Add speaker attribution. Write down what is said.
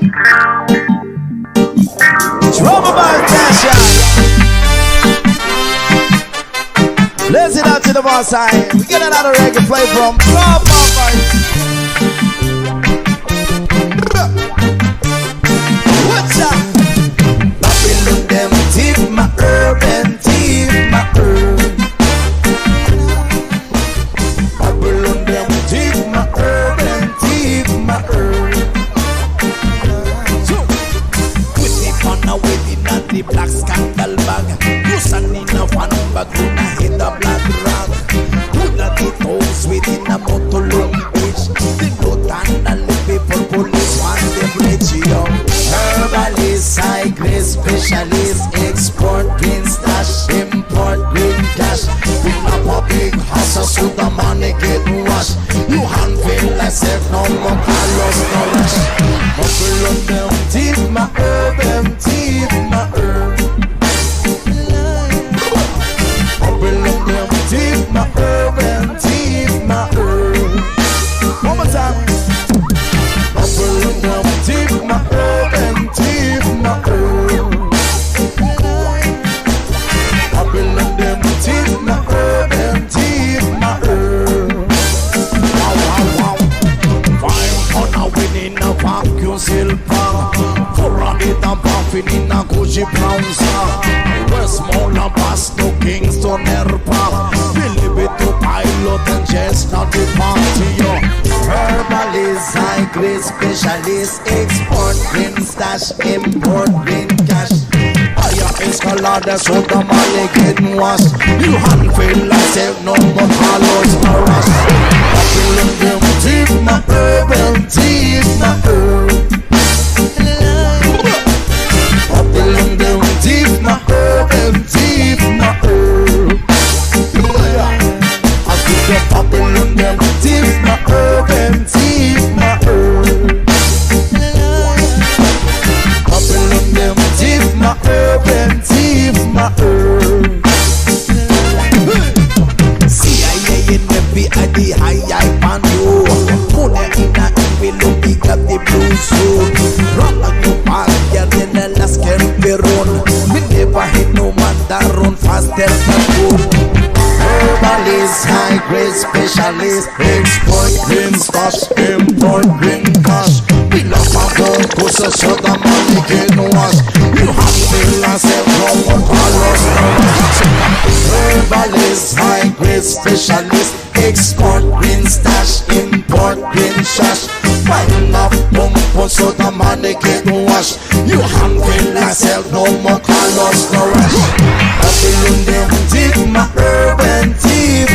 Speaker 1: Trouble about Tasha. Listen out to the boss side. We get another reggae play from Rob What's up? Babylon them tip my herb and tip my herb. Babylon them tip my herb and tip my herb. With the panna waiting at the black scandal bag. You stand in a fan bag, you na hit the black rag. Put at the toes within a motor long bitch. The blood and a lippy for police on the bridge, yo. Herbalist, high grade specialist, export green stash, import green cash. Bring up a big hustle so the money get washed. You hand feel like self, no more colors, no rush. Bubble on them teeth, my herb, them teeth, my herb. Bubble on them teeth, my herb, them teeth, my herb. One more time. Bubble on them teeth, my herb, them teeth, my herb. Bubble on them teeth, my herb, them teeth, my herb. Wow, wow, wow. Fine on a winning a vacuum silver. For a bit of puffin in a Gucci brown star. West Mola Bass to Kingston Airport. Philip to pilot and just not the party, yo. Herbalist, high grade specialist, export green stash, import green cash. Higher escalada so the money getting washed. You hand feel like self, no more colors, no rush. Babylon them teeth, my herb, them teeth, my herb. Babylon them teeth, my herb, them teeth, my herb. I think the Babylon them teeth, my herb, them teeth, my herb. Babylon them teeth, my herb, them teeth, my herb. CIA in the BID, high pan you. Money in a envelope, pick up the blue suit. Run on your back, you're in the last can be run. We never hit no man that run faster than good. Herbalist, high grade specialist, export green stash, import green cash. We love our gold, cause so the money get washed. You have to yourself from one colors. Herbalist, high grade specialist, export green stash, import green shash. Find enough pump so the money get washed. You have to yourself no more colors, no rush. Babylon them teeth, my herb and teeth.